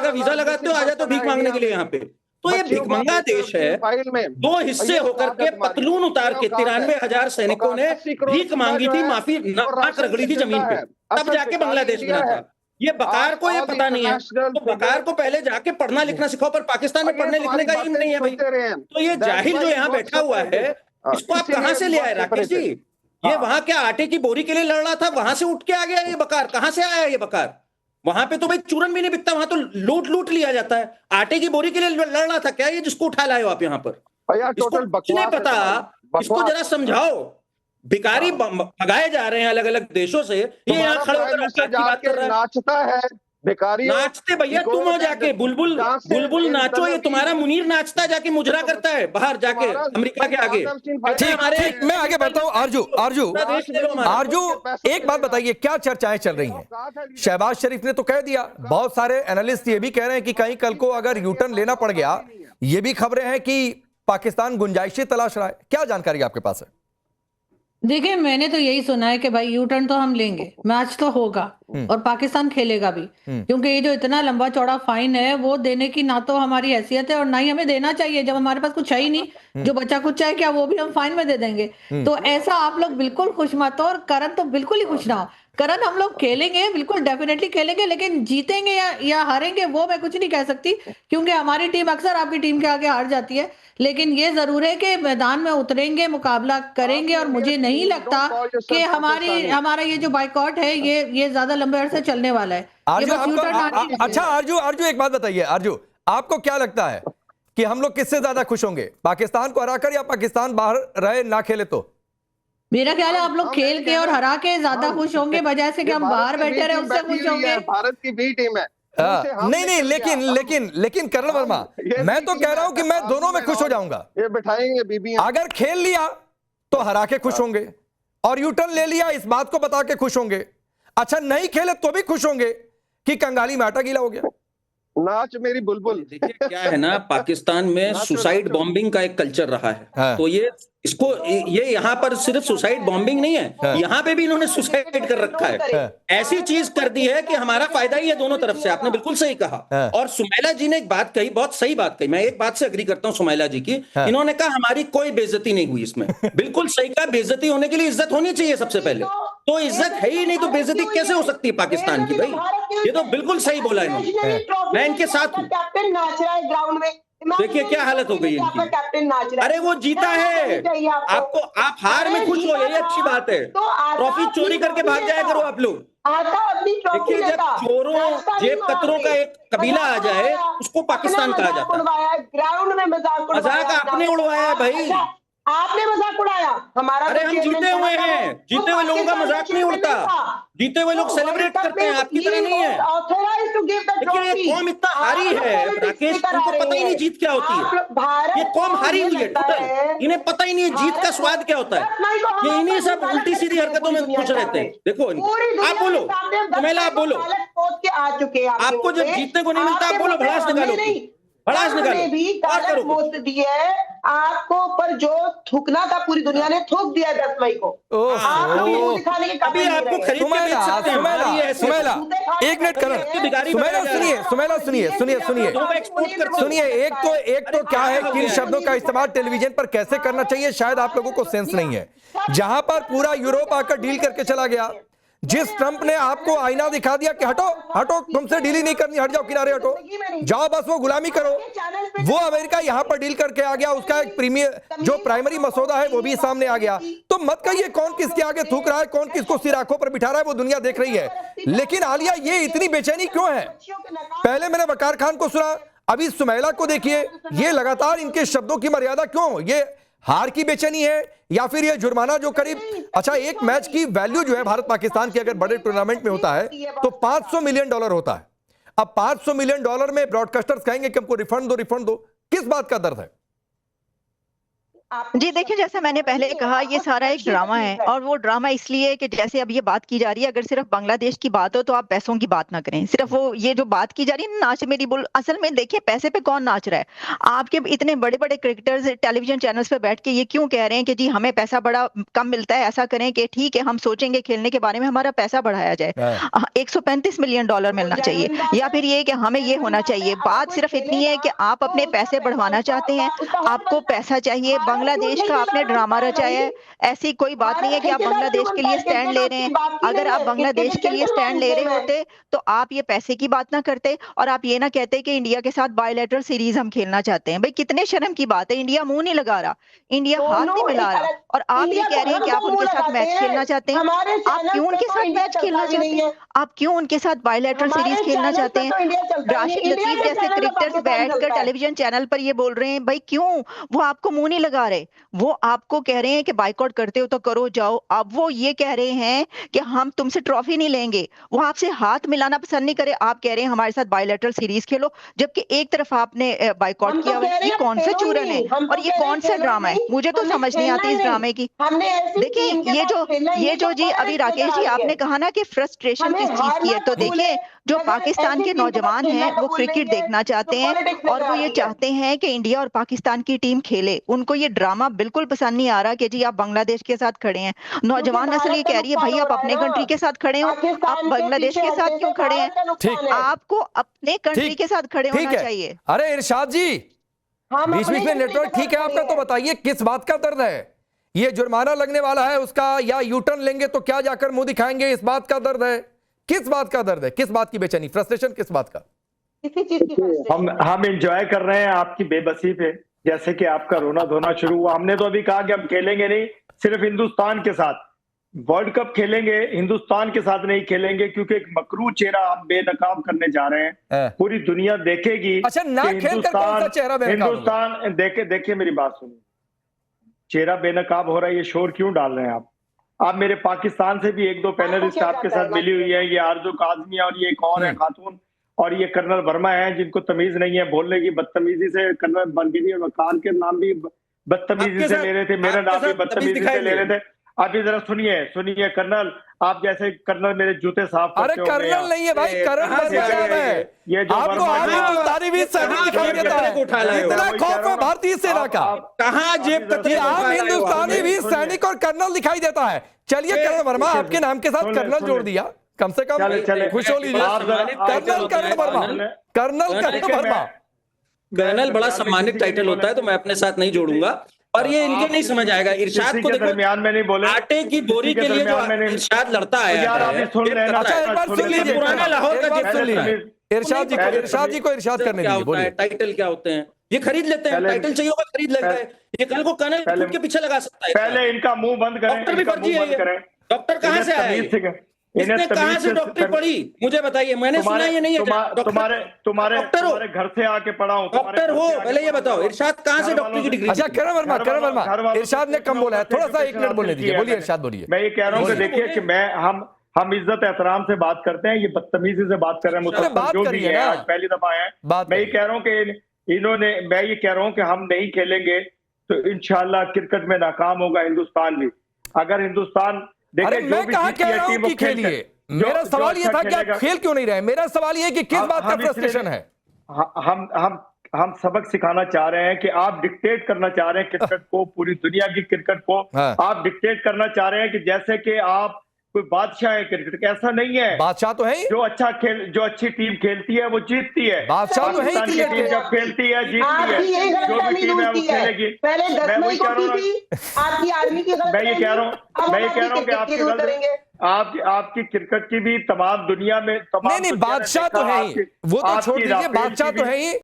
का वीजा लगाते हो, आ जाते हो भीख मांगने के लिए यहाँ पे। तो ये भिखमंगा देश है। दो हिस्से होकर के पतलून उतार के 93,000 सैनिकों ने भीख मांगी थी, माफी नाक रगड़ी थी जमीन पे, तब जाके बांग्लादेश बना था। ये बकार को ये पता नहीं है, तो बकार को पहले जाके पढ़ना लिखना सिखाओ, पर पाकिस्तान में पढ़ने लिखने का इल्म नहीं है भाई। तो ये जाहिल जो यहाँ बैठा हुआ है, इसको आप कहां से ले आए राकेश जी? ये वहां क्या आटे की बोरी के लिए लड़ रहा था, वहां से उठ के आ गया ये बकार? कहां से आया ये बकार? वहां पे तो भाई चूरन भी नहीं बिकता, वहां तो लूट लूट लिया जाता है। आटे की बोरी के लिए लड़ रहा था क्या ये, जिसको उठा लाए हो आप यहाँ पर? इसको कुछ नहीं पता, इसको जरा समझाओ। भिखारी भगाए जा रहे हैं अलग अलग देशों से, ये यहाँ खड़े होकर बात कर रहा है। नाचता है भिखारी, नाचते भैया तुम हो जाके, बुलबुल बुलबुल नाचो, ये तुम्हारा मुनीर नाचता है जाके, मुजरा करता है बाहर जाके अमेरिका के आगे। ठीक, मैं आगे बढ़ता हूं। आरजू, एक बात बताइए, क्या चर्चाएं चल रही हैं? शहबाज शरीफ ने तो कह दिया, बहुत सारे एनालिस्ट ये भी कह रहे हैं कि कहीं कल को अगर यूटर्न लेना पड़ गया, ये भी खबरें हैं कि पाकिस्तान गुंजाइशें तलाश रहा है। क्या जानकारी आपके पास है? देखिए, मैंने तो यही सुना है कि भाई यू टर्न तो हम लेंगे, मैच तो होगा और पाकिस्तान खेलेगा भी, क्योंकि ये जो इतना लंबा चौड़ा फाइन है वो देने की ना तो हमारी हैसियत है और ना ही हमें देना चाहिए, जब हमारे पास कुछ है ही नहीं। जो बच्चा कुछ है क्या, वो भी हम फाइन में दे देंगे? तो ऐसा आप लोग बिल्कुल खुश मत हो, और करण तो बिल्कुल ही खुश ना हो। करण, हम लोग खेलेंगे, बिल्कुल डेफिनेटली खेलेंगे, लेकिन जीतेंगे या हारेंगे वो मैं कुछ नहीं कह सकती, क्योंकि हमारी टीम अक्सर आपकी टीम के आगे हार जाती है। लेकिन ये जरूर है कि मैदान में उतरेंगे, मुकाबला करेंगे, और मुझे नहीं लगता कि हमारा ये जो बाइकआउट है ये ज्यादा लंबे अरसे चलने वाला है। अच्छा आरजू, एक बात बताइए आरजू, आपको क्या लगता है कि हम लोग किससे ज्यादा खुश होंगे, पाकिस्तान को हराकर या पाकिस्तान बाहर रहे ना खेले? तो मेरा ख्याल है आप लोग खेल के और हरा के ज्यादा खुश होंगे, बजाय से कि हम बाहर बैठे रहे उससे खुश होंगे। भारत की बी टीम है। नहीं, लेकिन करण वर्मा, मैं तो कह रहा हूं कि मैं दोनों में खुश हो जाऊंगा। ये बिठाएंगे बीबी, अगर खेल लिया तो हरा के खुश होंगे, और यूटर्न ले लिया इस बात को बता के खुश होंगे। अच्छा, नहीं खेले तो भी खुश होंगे कि कंगाली में आटा गीला हो गया। नाच मेरी बुलबुल। देखिए क्या है ना, पाकिस्तान में सुसाइड बॉम्बिंग का एक कल्चर रहा है। तो ये यहाँ पर सिर्फ सुसाइड बॉम्बिंग नहीं है, यहाँ पे भी इन्होंने सुसाइड कर रखा है। ऐसी चीज कर दी है कि हमारा फायदा ही है दोनों तरफ से। आपने बिल्कुल सही कहा। और सुमैला जी ने एक बात कही, बहुत सही बात कही, मैं एक बात से अग्री करता हूँ सुमैला जी की। इन्होंने कहा हमारी कोई बेइज्जती नहीं हुई इसमें। बिल्कुल सही कहा, बेइज्जती होने के लिए इज्जत होनी चाहिए सबसे पहले। तो इज्जत है ही नहीं तो बेइज्जती कैसे हो सकती है पाकिस्तान की? भाई ये तो बिल्कुल सही बोला इन्होंने, मैं इनके साथ हूं। कैप्टन नाच रहा है ग्राउंड में, देखिए क्या हालत हो गई है इनकी। कैप्टन नाच रहा है। अरे वो जीता है, आपको आप हार में खुश हो, यही अच्छी बात है। ट्रॉफी चोरी करके भाग जाया करो आप लोग। देखिए जब चोरों जेब कतरों का एक कबीला आ जाए उसको पाकिस्तान कहा जाता है। ग्राउंड में मजाक आपने उड़वाया है भाई, आपने मजाक उड़ाया हमारा। अरे हम जीते हुए हैं, जीते हुए लोगों का मजाक नहीं उड़ता, जीते हुए लोग सेलिब्रेट करते हैं, आपकी तरह नहीं है। देखिए ये कौम इतना हारी है राकेश, उनको पता ही नहीं जीत क्या होती है। ये कौम हारी हुई है टोटल, इन्हें पता ही नहीं है जीत का स्वाद क्या होता है। ये इन्हीं सब उल्टी सीधी हरकतों में खुश रहते हैं। देखो आप बोलो, सुमैला आप बोलो, आपको जब जीतने को नहीं मिलता आप बोलो भड़ास निकालो, भड़ास निकालो और दी है आपको, पर जो थूकना था पूरी दुनिया ने थूक दिया 10 मई को। अभी आपको खरीद के बेच सकते हैं। सुमैला एक मिनट करण, सुनिए, एक तो क्या है, किन शब्दों का इस्तेमाल टेलीविजन पर कैसे करना चाहिए शायद आप लोगों को सेंस नहीं है। जहां पर पूरा यूरोप आकर डील करके चला गया, जिस ट्रंप ने आपको आईना दिखा दिया कि हटो हटो, तुमसे डील ही नहीं करनी, हट जाओ, किनारे हटो, जाओ बस वो गुलामी करो, वो अमेरिका यहां पर डील करके आ गया, उसका एक जो प्राइमरी मसौदा है वो भी सामने आ गया। तो मत कहिए कौन किसके आगे थूक रहा है, कौन किसको सिर आंखों पर बिठा रहा है, वो दुनिया देख रही है। लेकिन आलिया ये इतनी बेचैनी क्यों है? पहले मैंने वकार खान को सुना, अभी सुमैला को देखिए, ये लगातार इनके शब्दों की मर्यादा क्यों? ये हार की बेचैनी है या फिर ये जुर्माना जो करीब, अच्छा एक मैच की वैल्यू जो है भारत पाकिस्तान की अगर बड़े टूर्नामेंट में होता है तो $500 मिलियन होता है। अब $500 मिलियन में ब्रॉडकास्टर्स कहेंगे कि हमको रिफंड दो, किस बात का दर्द है? जी देखिए, जैसा मैंने पहले कहा, ये सारा एक ड्रामा है, और वो ड्रामा इसलिए कि जैसे अब ये बात की जा रही है, अगर सिर्फ बांग्लादेश की बात हो तो आप पैसों की बात ना करें। सिर्फ वो ये जो बात की जा रही है ना, नाच मेरी बोल, असल में देखिए पैसे पे कौन नाच रहा है। आपके इतने बड़े बड़े क्रिकेटर्स टेलीविजन चैनल्स पे बैठ के ये क्यों कह रहे हैं कि जी हमें पैसा बड़ा कम मिलता है, ऐसा करें कि ठीक है हम सोचेंगे खेलने के बारे में, हमारा पैसा बढ़ाया जाए, $135 मिलियन मिलना चाहिए, या फिर ये कि हमें ये होना चाहिए। बात सिर्फ इतनी है कि आप अपने पैसे बढ़वाना चाहते हैं, आपको पैसा चाहिए। बांग्लादेश का आपने ड्रामा रचाया है, ऐसी कोई बात नहीं है कि आप बांग्लादेश के लिए स्टैंड ले रहे हैं। अगर आप बांग्लादेश के लिए स्टैंड ले रहे होते तो आप ये पैसे की बात ना करते, और आप ये ना कहते कि इंडिया के साथ बायलैटरल सीरीज हम खेलना चाहते हैं। भाई कितने शर्म की बात है, इंडिया मुंह नहीं लगा रहा, इंडिया हाथ नहीं मिला रहा, और आप ये कह रहे हैं कि आप उनके साथ मैच खेलना चाहते हैं। आप क्यों उनके साथ मैच खेलना चाहते हैं? आप क्यों उनके साथ बायलैटरल सीरीज खेलना चाहते हैं? राशिद लतीफ जैसे क्रिकेटर्स बैठकर टेलीविजन चैनल पर ये बोल रहे हैं, भाई क्यों? वो आपको मुंह नहीं लगा रहे, वो आपको कह रहे हैं कि बाइकआउट करते हो तो करो, जाओ। अब वो ये कह रहे हैं कि हम तुमसे ट्रॉफी नहीं लेंगे, वो आपसे हाथ मिलाना पसंद नहीं करे। आप कह रहे हैं हमारे साथ बायलैटरल सीरीज खेलो, जबकि एक तरफ आपने बाइकआउट किया हुआ है। ये कौन सा चूरन है और ये कौन सा ड्रामा है? मुझे तो समझ नहीं आती इस ड्रामे की। देखिए ये जो जी अभी राकेश जी आपने कहा ना कि फ्रस्ट्रेशन किस चीज की है, तो देखिए जो पाकिस्तान के नौजवान हैं वो क्रिकेट देखना चाहते हैं, और वो ये चाहते हैं कि इंडिया और पाकिस्तान की टीम खेले। उनको ये ड्रामा बिल्कुल पसंद नहीं आ रहा कि जी आप बांग्लादेश के साथ खड़े हैं। नौजवान नस्ल ये कह रही है भाई आप अपने कंट्री के साथ खड़े हो, आप बांग्लादेश के साथ क्यों खड़े हैं? ठीक, आपको अपने कंट्री के साथ खड़े होना चाहिए। अरे इरशाद जी, बीच बीच में नेटवर्क ठीक है आपका, तो बताइए किस बात का दर्द है? ये जुर्माना लगने वाला है उसका, या यू टर्न लेंगे तो क्या जाकर मुंह दिखाएंगे, इस बात का दर्द है? किस बात का दर्द है, किस बात की बेचैनी, फ्रस्ट्रेशन किस बात का? हम एंजॉय कर रहे हैं आपकी बेबसी पे, जैसे कि आपका रोना धोना शुरू हुआ। हमने तो अभी कहा कि हम खेलेंगे नहीं सिर्फ हिंदुस्तान के साथ, वर्ल्ड कप खेलेंगे, हिंदुस्तान के साथ नहीं खेलेंगे, क्योंकि एक मकरू चेहरा हम बेनकाब करने जा रहे हैं। पूरी दुनिया देखेगी। अच्छा, ना खेल कर कौन सा चेहरा बेनकाब होगा? हिंदुस्तान देखिए मेरी बात सुनिए, चेहरा बेनकाब हो रहा है, ये शोर क्यों डाल रहे हैं आप? आप मेरे पाकिस्तान से भी एक दो पैनलिस्ट आपके साथ मिली हुई है, ये आरजू काजमी और ये एक और है खातून, और ये कर्नल वर्मा है, जिनको तमीज नहीं है बोलने की, बदतमीजी से कर्नल बनगिरी और वकार के नाम भी बदतमीजी से ले रहे थे, मेरा नाम भी बदतमीजी से ले रहे थे। अभी जरा सुनिए कर्नल, आप जैसे कर्नल मेरे जूते साफ करते अरे कर्नल नहीं है भाई, करण है। ये जो आपको आम हिंदुस्तानी भी सैनिक दिखाई देता है, इतना खौफ है भारतीय सेना का। कहाँ जेब कतरे आम हिंदुस्तानी भी सैनिक और कर्नल दिखाई देता है। चलिए करण वर्मा, आपके नाम के साथ कर्नल जोड़ दिया, कम से कम खुश हो लीजिए। कर्नल करण वर्मा, कर्नल करण वर्मा। कर्नल बड़ा सम्मानित टाइटल होता है, तो मैं अपने साथ नहीं जोड़ूंगा, और ये इनके नहीं समझ आएगा। इरशाद को दरमियान में नहीं बोले, आटे की बोरी के लिए जो इरशाद लड़ता है, पुराना लाहौर का जेब सुन लीजिए। इरशाद जी को इरशाद करने दीजिए, बोलिए। टाइटल क्या होते हैं? ये खरीद लेते हैं, टाइटल चाहिए होगा खरीद लेते हैं। ये कल को कर्नल के पीछे लगा सकता है। पहले इनका मुंह बंद करें, डॉक्टर भी फर्जी है। डॉक्टर कहाँ से आया? इसने कहाँ से डॉक्टरी पढ़ी मुझे बताइए, मैंने सुना ये नहीं है। तुम्हारे घर से आके पढ़ा हूं। डॉक्टर हो, पहले ये बताओ इरशाद कहाँ से डॉक्टरी की डिग्री? अच्छा करण वर्मा, इरशाद ने कम बोला है, थोड़ा सा 1 मिनट बोलने दीजिए। बोलिए इरशाद, बोलिए। मैं ये कह रहा हूँ कि देखिए कि हम इज्जत एहतराम से बात करते हैं, ये बदतमीजी से बात कर रहे हैं, जो भी है आज पहली दफा है। मैं ये कह रहा हूँ कि मैं ये कह रहा हूँ कि हम नहीं खेलेंगे तो इंशाल्लाह क्रिकेट में नाकाम होगा हिंदुस्तान भी। अगर हिंदुस्तान अरे मैं कहा कह रहा हूं कि खेलिए, मेरा सवाल ये था कि आप खेल क्यों नहीं रहे? मेरा सवाल ये है कि किस बात का फ्रस्ट्रेशन है? हम सबक सिखाना चाह रहे हैं कि आप डिक्टेट करना चाह रहे हैं क्रिकेट को, पूरी दुनिया की क्रिकेट को आप डिक्टेट करना चाह रहे हैं कि जैसे कि आप कोई बादशाह है क्रिकेट। ऐसा नहीं है, बादशाह तो है, जो अच्छी टीम खेलती है वो जीतती है। बादशाह तो है, टीम जब खेलती है जीतती है, जो भी टीम है वो खेलेगी। मैं वही कह रहा हूँ, मैं ये कह रहा हूँ कि आपकी क्रिकेट की भी तमाम दुनिया में नहीं बादशाह तो है ही, वो तो छोड़ दीजिए, बादशाह तो है ही।